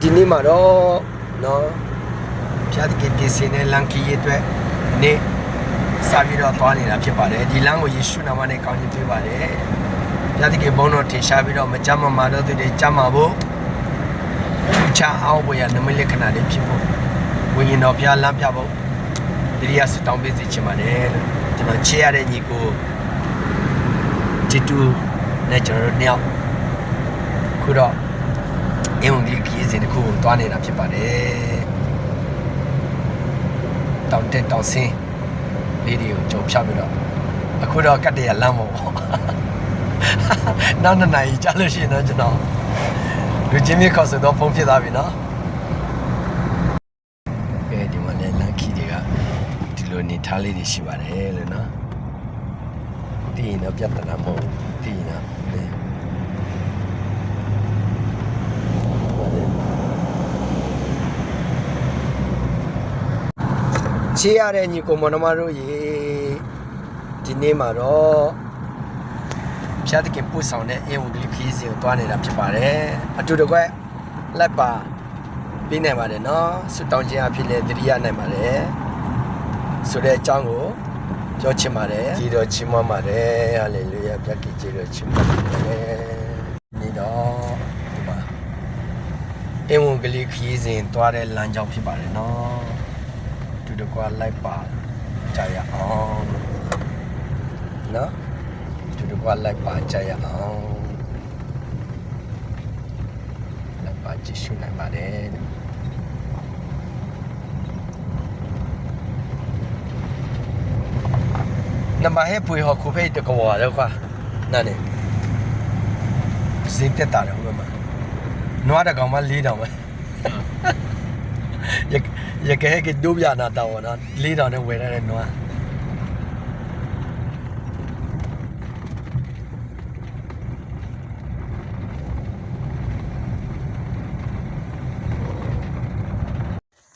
ဒီနေ့မှာတော့နော်ဖျားတကယ်ပြင်ဆင်တဲ့လမ်းကြီးရဲ့အတွက်နေ့စာပြီးတော့သွားနေတာဖြစ်ပါတယ်ဒီလမ်းကိုယေရှုနာမနဲ့ကောင်းချီးပေးပါတယ်ဖျားတကယ်ဘုန်းတော်ထင်ရှားပြီးတော့မကြမ်းမမာတော့သူတွေကြမ်းမှာဖို့ချာအောင်ပေါ်ရနမလက္ခဏာတွေဖြစ်ဖို့ဝိညာဉ်တော်ဖျားလမ်းပြဖို့ဒီရစတောင်းပေးစီချင်ပါတယ်လို့ကျွန်တော်ချေရတဲ့ညီကိုဂျီတူနဲ့ကျွန်တော်တို့နှစ်ယောက်ခုတော့အင်္ဂလိပ်ကြီးစင်တစ်ခုကိုတွားနေတာဖြစ်ပါတယ်တောင်တက်တောင်ဆင်းလေးတွေကိုကြုံဖြတ်ပြီးတော့အခုတော့ကတ်တရလမ်းပေါ့နောက်နှစ်နာရီကြာလို့ရှိရင်တော့ကျွန်တော်လူချင်းမြေခေါ်ဆိုတော့ဖုန်းဖြစ်သွားပြီနော်ကဲဒီမှာလည်းလမ်းကြီးတွေကဒီလိုနေထားလေးတွေရှိပါတယ်လို့နော်တည်ရင်တော့ပြဿနာမဟုတ်တည်ရင်တော့ချေရတဲ့ညီကိုမနမတို့ရေဒီနေ့မှာတော့ဖျားတကယ်ပို့ဆောင်တဲ့အင်ဝင်ကလေးခီးစီကိုတွားနေတာဖြစ်ပါတယ်အတူတကွလက်ပါပြီးနိုင်ပါတယ်နော်ဆွတောင်းခြင်းအဖြစ်လည်းတတိယနိုင်ပါတယ်ဆိုတဲ့အကြောင်းကိုပြောချင်ပါတယ်ကြီးတော်ချီးမွမ်းပါတယ်ဟာလေလုယာပြတ်ကြီးတော်ချီးမွမ်းပါတယ်ဒီတော့ဒီမှာအင်ဝင်ကလေးခီးစဉ်တွားတဲ့လမ်းကြောင်းဖြစ်ပါတယ်နော်တူတကွာလိုက်ပါကြရအောင်နော်တူတကွာလိုက်ပါကြရအောင်လိုက်ပါကြည့်ရှုနိုင်ပါတယ်နမဟဲပွေဟခုဖေးတကွာတော့ကွာနားနေစိတ်တက်တာတော့ဘယ်မှာနွားတကောင်မှ၄တောင်ပဲရကဲကဒုဗျာနာတော့နော်၄တောင်နဲ့ဝယ်ရတဲ့နွား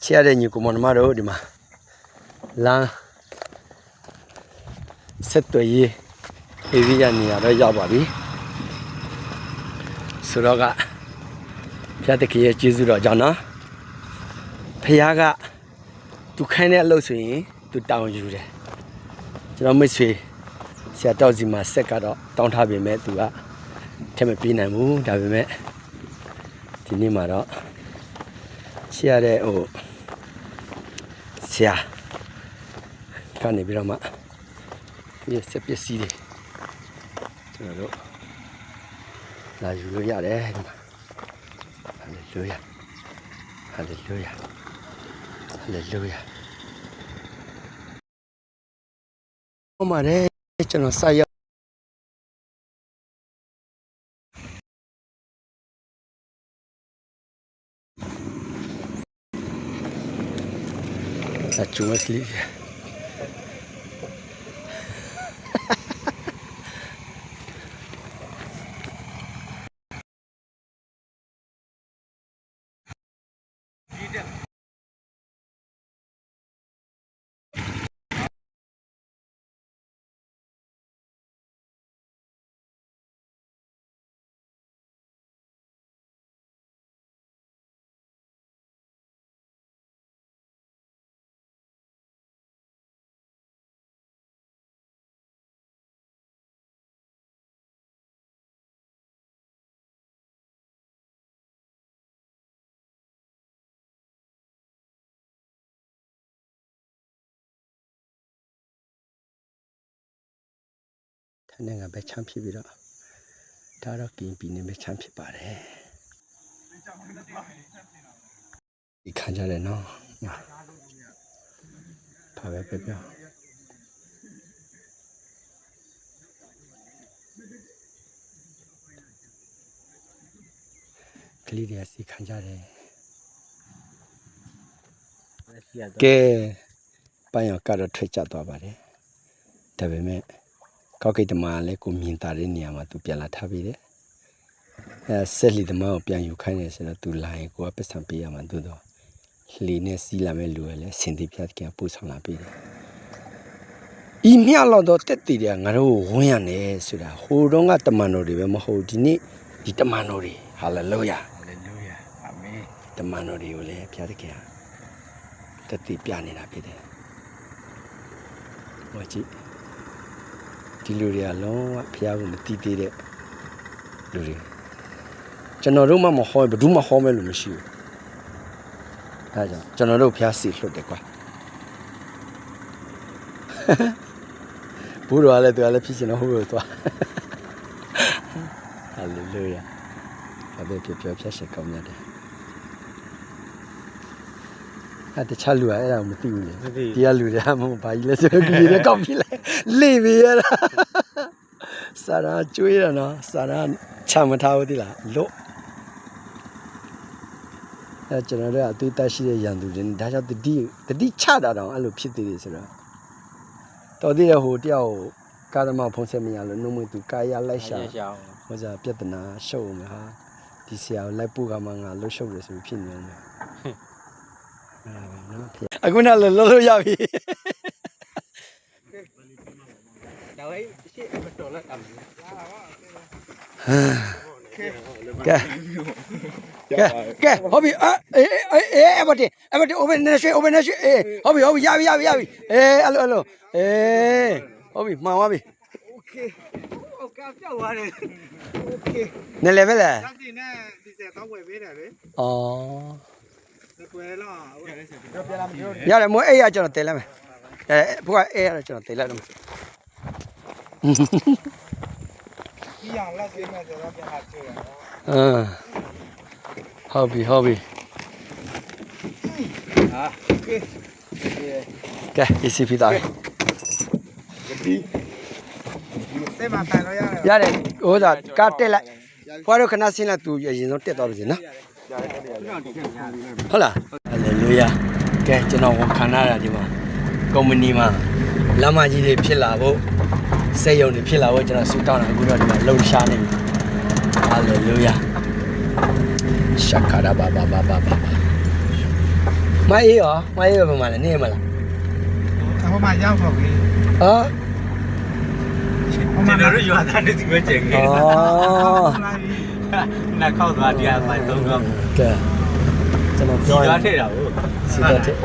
ချရတဲ့ညီကိုမနမတို့ဒီမှာလမ်းဆက်သွယ်ရေးအေရီးယားနေရာတော့ရောက်ပါပြီဆိုတော့ကဖျားတကယ်ရဲ့ကျေးဇူးတော်ကြောင့်နော်ဖယားကသူခိုင်းတဲ့အလုပ်ဆိုရင်သူတောင်းယူတယ်ကျွန်တော်မိတ်ဆွေဆရာတောက်စီမှာဆက်ကတော့တောင်းထားပေမဲ့သူကထက်မပြေးနိုင်ဘူးဒါပေမဲ့ဒီနေ့မှာတော့ရှေ့ရတဲ့ဆရာကနေပြီးတော့မှဒီစက်ပစ္စည်းတွေကျွန်တော်တို့လာယူလို့ရတယ်ဒီမှာဟာလေလုယာဟာလေလုယာHallelujah. ဟိုမှာလေကျွန်တော်စာရောက်အချူမစလီနိုင်ငံပဲချမ်းဖြစ်ပြီးတော့ဒါတော့ကင်းပြည်နေပဲချမ်းဖြစ်ပါတယ်ဒီခံကြတယ်နော်ဒါပဲပြောကလေးတွေစီခံကြတယ်ကဲပိုင်းအောင်ကတော့ထွက်ကြသွားပါတယ်ဒါပေမဲ့ကောက်ကိတ်တမလည်းကိုမြင်တာတဲ့နေရာမှာသူပြန်လာထားပြီးတယ်ဆက်လီတမကိုပြန်ယူခိုင်းနေဆိုတော့သူလာရင်ကိုကပတ်စံပေးရမှာသူတော့လှီနဲ့စီးလာမဲ့လူရလဲစင်တီဖြတ်ကပို့ဆောင်လာပြီးတယ်ဤမြလောက်တော့တက်တည်တယ်ငါတို့ဝန်းရတယ်ဆိုတာဟိုတုန်းကတမန်တော်တွေပဲမဟုတ်ဒီနေ့ဒီတမန်တော်တွေဟာလေလုယာအာမင် တမန်တော်တွေကိုလည်းဘုရားသခင်တတိပြနေတာဖြစ်တယ်ဟောကြည့်ဒီလူတွေကလုံးဝဘုရားကိုမသိသေးတဲ့လူတွေကျွန်တော်တို့မှမဟောဘယ်သူမှဟောမဲ့လို့မရှိဘူးအဲဒါကြောင့်ကျွန်တော်တို့ဘုရားစီလွတ်တယ်ကွာဘုရားလည်းသူလည်းဖြစ်ချင်တော့ဟုတ်လို့သွားဟာလေလုယာအဘယ်ဖြစ်ဖြစ်ဖြစ်ရှင်ကောင်းရတယ်တခြားလူကအဲ့ဒါမသိဘူးလေဒီကလူတွေကမဟုတ်ဘာကြီးလဲဆိုတော့ဒီတွေကောက်ပြီလေလိပြီရတာစာရာကျွေးရနော်စာရာချမထားဘူးဒီလားလို့အဲကျွန်တော်တို့အသေးသက်ရှိတဲ့ရန်သူတွေဒါကြောင့်တတိချတာတော့အဲ့လိုဖြစ်သေးတယ်ဆိုတော့တော်သေးတဲ့ဟိုတယောက်ကာသမာဖုံးဆက်မရလို့နှုတ်မသူကာယလိုက်ရှာဟောစားပြဿနာရှုပ်အောင်ဟာဒီဆရာကိုလိုက်ပို့ကမှငါလှုပ်ရှုပ်တယ်ဆိုဖြစ်နေအောင်အခုနလည်းလောရပြီဒါဝိုင်းရှေ့မတော်လက်အမ်ကဲဟုတ်ပြီအေးအမတေ open nation ဟုတ်ပြီရပြီအဲ့လိုဟုတ်ပြီမှန်သွားပြီโอเคโอเคပြောက်သွားတယ်โอเคနေလေပဲလားဒါစီနဲ့ဒီစက်တော့ဝယ်ပေးတယ်လေရတယ်မွေးအဲ့ရကျွန်တော်တည်လိုက်မယ်ဘုရားအဲ့ရကျွန်တော်တည်လိုက်တော့ဒီအောင်လက်သေးမဲ့ကျွန်တော်ပြန်လာတွေ့ရဟုတ်ပြီဟာကဲဒီစီဖီတာဒီစေမတိုင်လို့ရတယ်ဟိုကကားတက်လိုက်ဘွားတို့ခဏဆင်းလိုက်သူအရင်ဆုံးတက်သွားပါစေနော်ဟုတ်လားဟာလေလုယာကဲကျွန်တော်ဝန်ခံရတာဒီမှာကုမ္ပဏီမှာလမ်းမကြီးတွေဖြစ်လာဖို့စက်ရုံတွေဖြစ်လာဖို့ကျွန်တော်ဆုတောင်းတာအခုတော့ဒီမှာလှုပ်ရှားနေပြီဟာလေလုယာရှက်ခါရဘာမအေးရောဘယ်မှာလဲနေမလားဟိုမှာရောက်ပါပြီကျွန်တော်တို့ရွာသားတွေဒီမှာကျင်နေနာခောက်သွားတရားပိုင်သုံးတော့ကဲကျွန်တော်ပြောရထည့်တာဟုတ်စီတော့ထည့်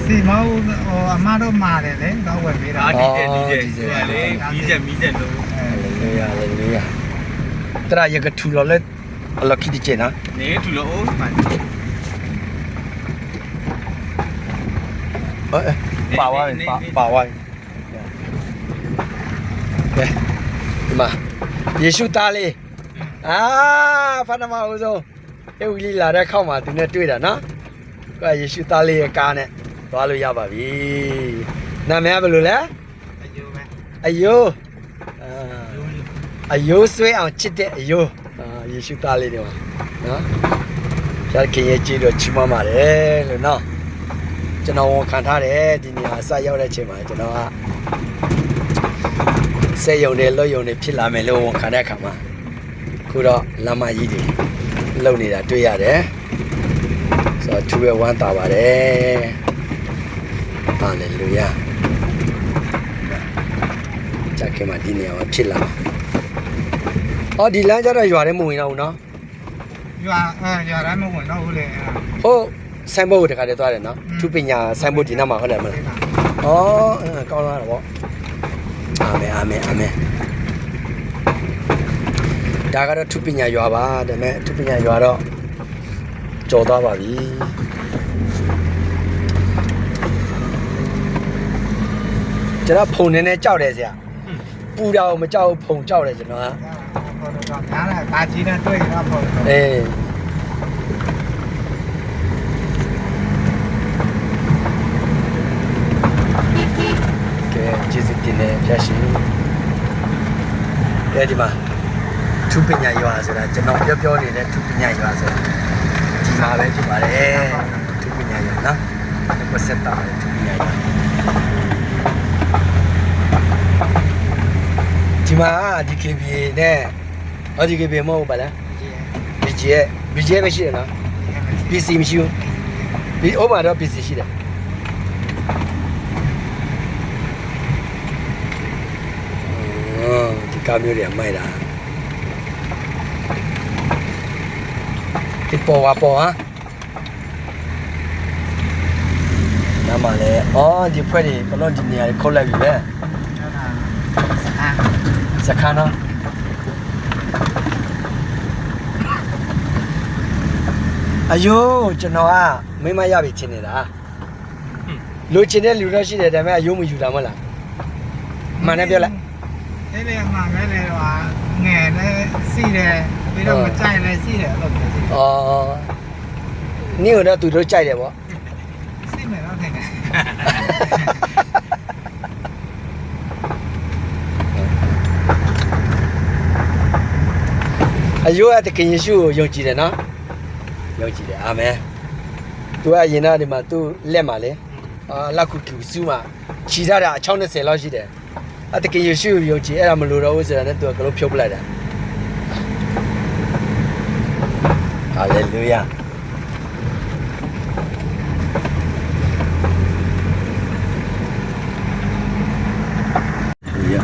စီမောဟိုအမတို့မာတယ်လေတော့ဝယ်ပေးတာဒီကျလေမီးချက်လို့လေရတရာရကထူလော်လက်အလခိတိချေနာနေထူလော်အိုးပါဝါကဲဒီမှာယေရှုသားလေးဖာနမဦးဆုံးအေဝီလီလာတဲ့ခေါက်မှာသူနဲ့တွေ့တာနော်ကဲယေရှုသားလေးရဲ့ကားနဲ့သွားလို့ရပါပြီနာမည်ဘယ်လိုလဲအယိုးဆွဲအောင်ချစ်တဲ့အယိုးယေရှုသားလေးတွေမှာနော်ဖခင်ရဲ့ကြည်တော်ချီးမွမ်းပါတယ်လို့နော်ကျွန်တော်ဝန်ခံထားတယ်ဒီနေရာစရောက်တဲ့အချိန်မှာကျွန်တော်ကစက်ယုံတွေလွတ်ယုံတွေဖြစ်လာမယ်လို့ဝန်ခံတဲ့အခါမှာခုတော့လမ်းမကြီးတွေလုံနေတာတွေ့ရတယ်ဆိုတော့သူ့ရဲ့ဝမ်းသာပါတယ်ဟာလေလုယာကြက်ခင်မှာဒီနေရာမှာဖြစ်လာဒီလမ်းကျတော့ရွာထဲမဝင်တော့ဘူးနော်ရွာထဲမဝင်တော့ဘူးလေဟုတ်ဆိုင်ဘုတ်တခါတည်းသွားတယ်နော်သူပညာဆိုင်ဘုတ်ဒီနောက်မှာဟုတ်တယ်မလားကောင်းလာတော့ဗောအာမင်ဒါကတော့သူပညာရွာပါဒါပေမဲ့သူပညာရွာတော့ကြော်သွားပါပြီကျွန်တော်ဖုန်နေကြောက်တယ်ဆရာပူတာကိုမကြောက်ဖုန်ကြောက်တယ်ကျွန်တော်ကညားတာဒါကြီးနဲ့တွေ့ရတော့ဖုန်ကျေးဇူးတင်တယ်ဖျက်ရှင်ဒီမှာသူပညာရွာဆိုတာကျွန်တော်ပြောနေတဲ့သူပညာရွာဆိုတာဒီမှာပဲဖြစ်ပါတယ်သူပညာရွာနော်ဘယ်ဆက်တာလဲသူပညာရွာဒီမှာဒီ KBA နဲ့ဒီ KBA မဟုတ်ပါလား BJ ပဲရှိတယ်နော် PC မရှိဘူးဥပမာတော့ PC ရှိတယ်ဒီကားမျိုးတွေမိုက်တာဒီပေါ်ဟာ နားမှာလဲအော်ဒီဖွဲ့တွေဘလုံးဒီနေရာတွေခုတ်လိုက်ပြီပဲစခန်းနော်အယိုးကျွန်တော်ကမိမရပြီထင်နေတာလူချင်းတဲ့လူတော့ရှိတယ်ဒါပေမဲ့အယိုးမယူတာမဟုတ်လားမှန်တယ်ပြောလိုက်အဲ့လေမှပဲလေဟိုငယ်နဲ့စီးတယ်ပြီးတော့မကြိုက်လည်းစီးတယ်အဲ့လိုပြောစီးอ๋อနင်းတော့သူတို့ကြိုက်တယ်ပေါ့စီးမယ်တော့ထင်တယ်အယိုးကတကယ်ယေရှုကိုယုံကြည်တယ်နော်ယုံကြည်တယ်အာမင်သူကရင်သားဒီမှာသူ့လက်မှာလေလက်ခုကျူစူးမှာခြိထားတာ620လောက်ရှိတယ်အတကယ်ယေရှုကိုယုံကြည်အဲ့ဒါမလို့တော့ဘူးဆိုတာနဲ့သူကကလုံးဖြုတ်ပလိုက်တာဟာလေလုယာ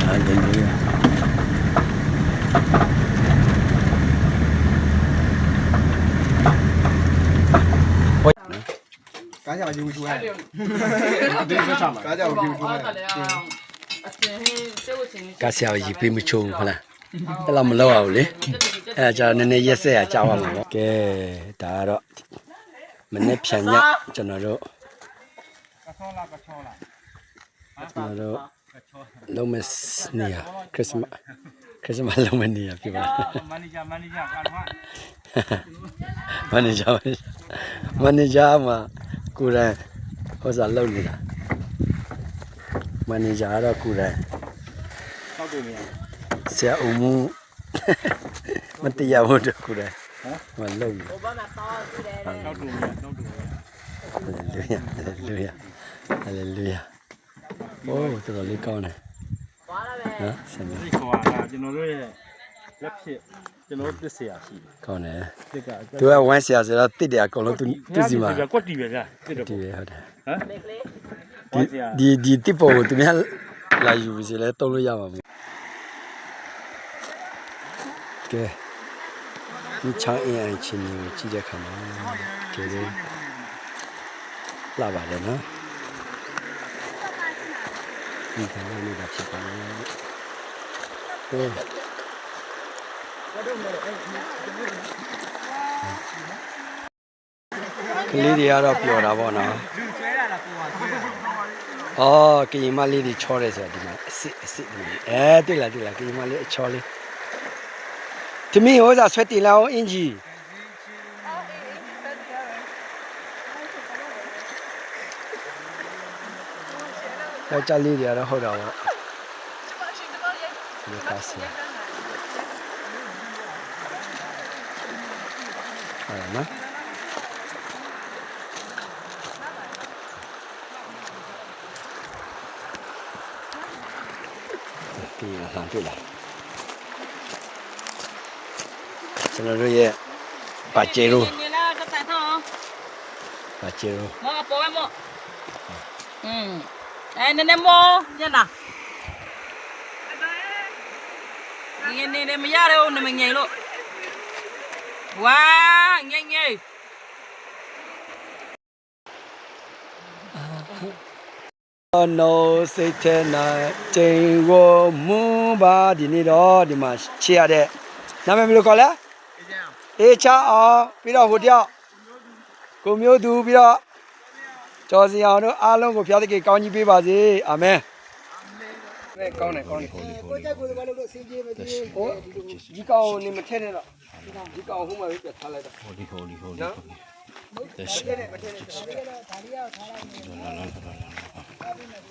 ဟာလေလုယာကားကြောင်ယူချူရတယ်အသေးစချမှာကားကြောင်ယူချူရတယ်ကားဆရာကြီးပြေးမချုံဟုတ်လားအဲ့လောက်မလောက်အောင်လေအဲ့ဒါကြာနည်းနည်းရက်ဆက်ရကြောက်ရမှာပေါ့ကဲဒါကတော့မနေ့ဖြန်ညကျွန်တော်တို့ကချောလာကျွန်တော်တို့လုံးမနေရခရစ်စမတ်လုံးမနေရပြပါမန်နေဂျာကတော့မန်နေဂျာမှာကိုယ်တိုင်ဟောစားလုပ်နေတာမန်နေဂျာကတော့ကိုယ်တိုင်တောက်တယ်မရဆရာဦးမှုမတရားဘူးတကူတယ်ဟမ်မလုပ်ဘူးတောက်တယ်ဟလေလုယာဟလေလုယာโอ้တော်တော်လေးကောင်းတယ်သွားလာပဲဟမ်ဆင်ပြီခေါ်တာကျွန်တော်တို့ရဲ့လက်ဖြစ်ကျွန်တော်တစ်ဆရာရှိတယ်ကောင်းတယ်သူကဝမ်းဆရာဆိုတော့တစ်တယ်အကုန်လုံးသူစီမှာကွက်တီပဲဗျာတစ်တယ်ဟုတ်တယ်ဟမ်ဒီတစ်ပေါ်ကိုသူများလာယူစီလဲတုံးလို့ရမှာမဟုတ်ကဲဒီချောင်းအင်းအချင်းကိုကြည့်တဲ့ခါမှာကဲလေလာပါလေနော်ဒီကနေ့နေတာဖြစ်ပါလေဟိုကလေးတွေကတော့ပျော်တာပေါ့နော်အော်ကရင်မလေးတွေချောတယ်ဆိုတာဒီမှာအစ်ဒီမှာတွေ့လားကရင်မလေးအချောလေးတမီးဟောစားဆွဲတင်လာအောင်အင်ဂျီယောက်ျားလေးတွေကတော့ဟုတ်တာပေါ့ဒီကားစီဟာနော်ဒီအဟံတွေ့လားကျွန်တော်တို့ရဲ့ပါကျေရိုပါကျေရိုမောပေါ်မောနည်းနည်းမောညနာငင်းနေမရတော့နမငယ်လို့ဝါငယ်နိုစိတ်ထဲနာချိန်ကိုမူပါဒီနေ့တော့ဒီမှာချရတဲ့နာမည်ဘယ်လိုခေါ်လဲအေးချအောင်ပြီးတော့ဟိုတယောက်ကိုမျိုးသူပြီးတော့ကျော်စီအောင်တို့အားလုံးကိုဖျားသခင်ကောင်းကြီးပေးပါစေအာမင်ကောင်းတယ်ကိုကြိုက်ကိုဘာလို့လို့အစင်းပြေးမသေးဘူးဒီကောင်နေမထဲနဲ့တော့ဒီကောင်ဟိုမှာပဲပြထားလိုက်တော့ဟိုလီနော်တက်ရှိတယ်မထဲနဲ့ဒါလေးရောက်ထားလိုက်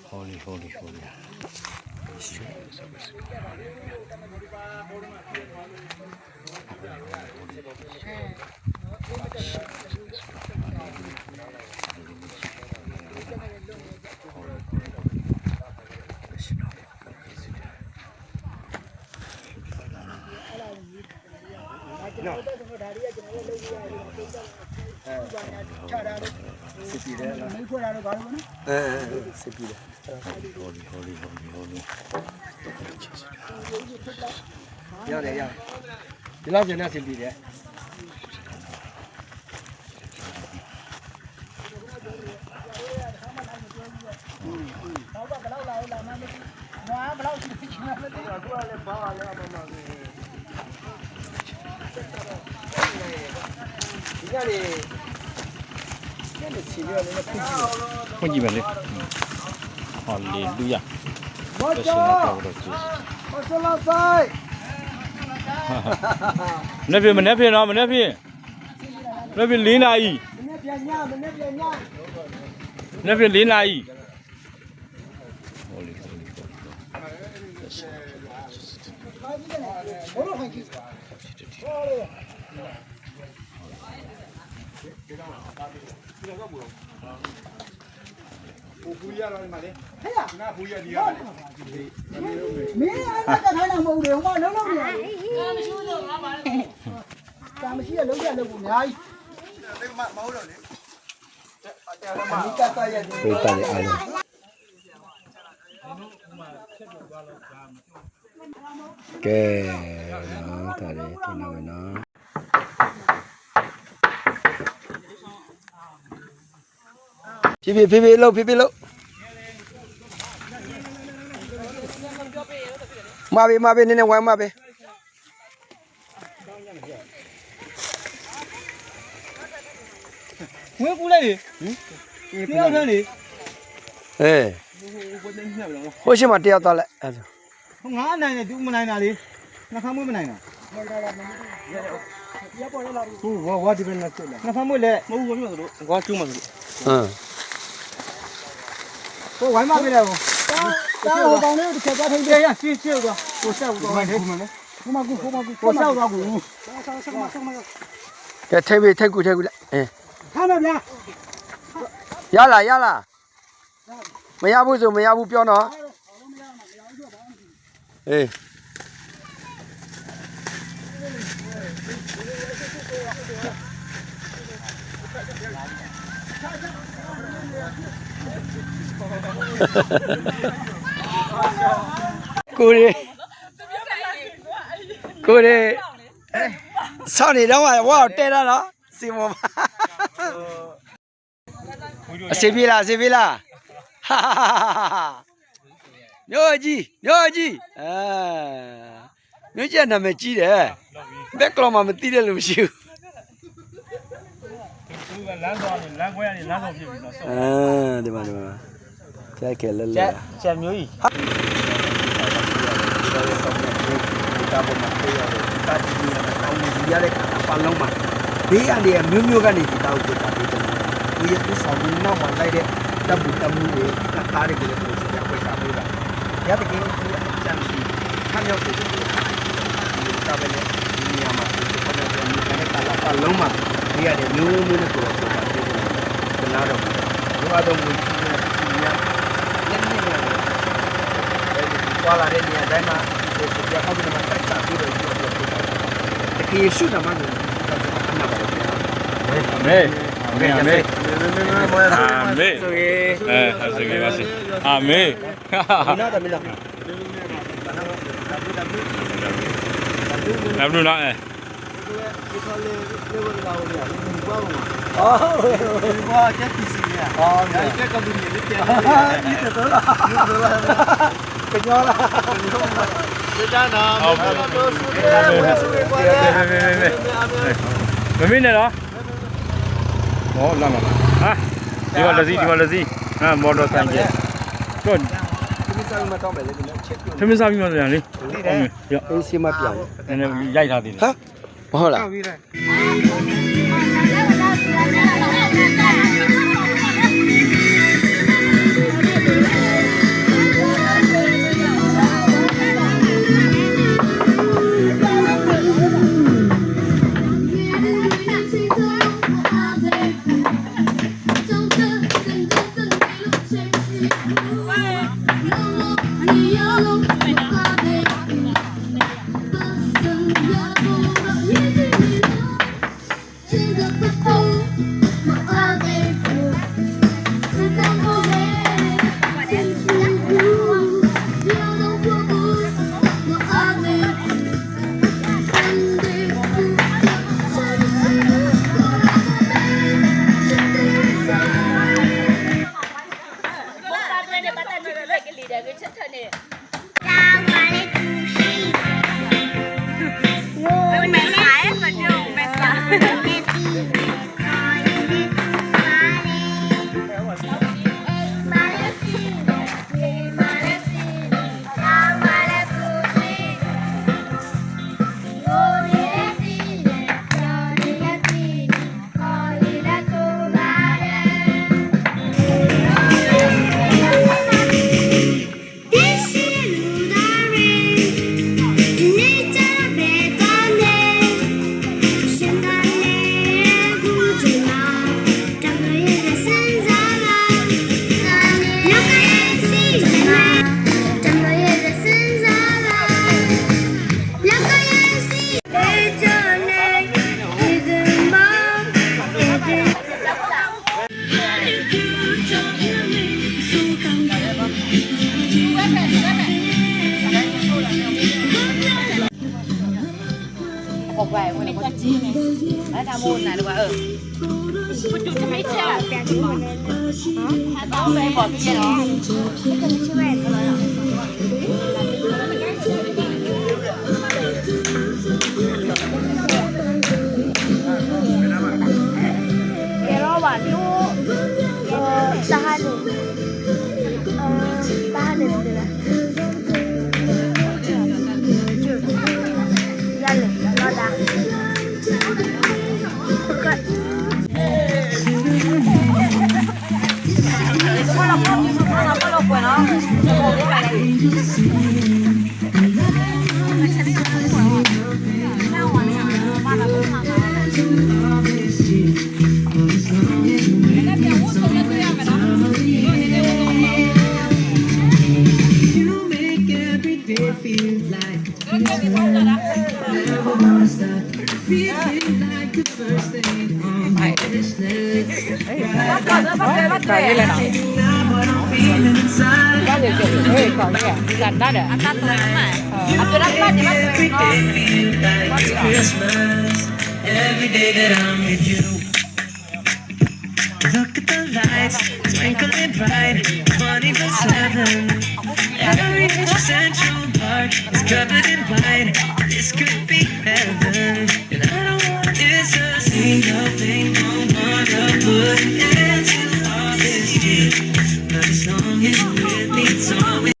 ဟိုလီနော်ဒါလေးကကျွန်တော်တို့လုပ်ရရတယ်ချတာလို့စစ်ပြီးတယ်လားမိခွဲတာတော့ဘာလို့လဲစစ်ပြီးတယ်ဟိုလီရတယ်ဒီလောက်ကျန်တဲ့စစ်ပြီးတယ် ဒီကနေ့စီရီလည်းဖွင့်ကြည့် ဖွင့်ကြည့်မယ်လေဟောလေလူရ မောကျော်မဆလာဆိုင် မနေ့မနေ့ဖြစ်တော့မနေ့ဖြစ်မနေ့ဖြစ်4နာရီ မနေ့ပြန်ညမနေ့ပြန်ည မနေ့ဖြစ်4နာရီဟောလေ ဘောလုံးဟန်ကြီးဘူရလာမှာလေဟဲ့ငါဘူရဒီရမင်းအဲ့ဒါထိုင်နေမဟုတ်လေဟိုကလုံးလုံးနေမရှိဘူးတော့ငါပါလေကာမရှိရလုံးရလုံးကိုအများကြီးမဟုတ်တော့လေဒီကတရရဲ့ဒီကတရအားလုံးကဲနော်ဒါလေးတင်နေမယ်နော်ဖြည်းဖြည်းလှုပ်မပေးနည်းနည်းဝိုင်းမပေးဝင်းပူလိုက်လေတယောက်တန်းလေဟိုရှိမှတယောက်သွားလိုက်အဲ့ဒါ ငါနိုင်တယ်သူမနိုင်တာလေနှခမ်းမွေးမနိုင်တာဟုတ်ဝါဒီဘယ်နဲ့ဆက်လဲနှခမ်းမွေးလေမဟုတ်ဘူးပြောလို့ဝါကျုံးမှာဆိုဟိုဝိုင်းမပေးလိုက်ဘူးတာဟိုတောင်းလေးတစ်ချက်သွားထိုင်တယ်ရရှင်းသွားကိုဆက်ဦးသွားမယ်ဟိုမှာကိုကိုဆက်သွားကိုကဲထိတ်ကူလိုက်ထားမယ်ဗျာရလားမရဘူးဆိုမရဘူးပြောနော်အေးကိုရီဆောင်းနေတော့ဝါတဲတာနော်စီမောအစီပြေးလားဟာမျိုးကြီးမျိုးကျက်နာမည်ကြီးတယ်ဘက်ကလောမှမသိတဲ့လူမရှိဘူးသူကလမ်းသွားတယ်လမ်းခွဲရတယ်လမ်းဆောင်ဖြစ်ပြီတော့ဆော့ဒီမှာကျက်ကဲလဲချက်မျိုးကြီးတာပေါ်မှာပြေးရတယ်တာကြီးနေတာတောင်းနေရတဲ့ပါလုံးမှာဘေးကနေမျိုးကနေဒီတောက်ကိုတာပေးတယ်ဒီရသူဆောင်နေနောက်မှာလိုက်တဲ့တပ်ဘူးတွေကားတွေကိုလည်းသူစကြဝဠာတာပေးတာရတဲ့ကိန်းကြီးအကျဉ်းစီခမ်းရောက်တယ်ဒီတာပဲလေဒီနေရာမှာဒီပေါ်တဲ့မြေကနေပါလုံးမှာဘေးကနေမျိုးနဲ့ကိုတာပေးတယ်ခဏတော့ဘုရားတော်ကိုညနေပွာလာတဲ့နေရာတိုင်းမှာဒီစကြဝဠာမှာတက်ချပြီးတော့တကယ်ရှုတာမှလည်းအနာပါပဲအမေဆိုရေပါစေအမေမနာတမီလာနဘလူနာဘာချက်တီစီရညာချက်ကဘူးနေတယ်ပြန်ဒီတော့လားကြောလားဒီတန်းနာတော့ဆူတယ်ကွာမမင်းနဲ့နော်ဟောလာမလားဟာဒီမှာလက်စီဟာမော်တော်ဆိုင်ကျတော့ ဒီစားမတော့ပဲလေချက်ပြု ထမင်းစားပြီးမှပြန်လေဟုတ်မယ်ရအေးစီမပြောင်းနည်းနည်းရိုက်ထားသေးတယ်ဟာမဟုတ်လားက အဲ့ဒါမို့နိုင်တော့不就这么吃了，变成嘛？还当白包皮了。这个吃外头了。给老板就大汉的，大汉的对吧？要嘞，老大。Every day that I'm with you. Look at the lights, twinkling bright, 24/7. Every Central Park is covered in white. This could be heaven, and I don't want this a single thing. Don't wanna put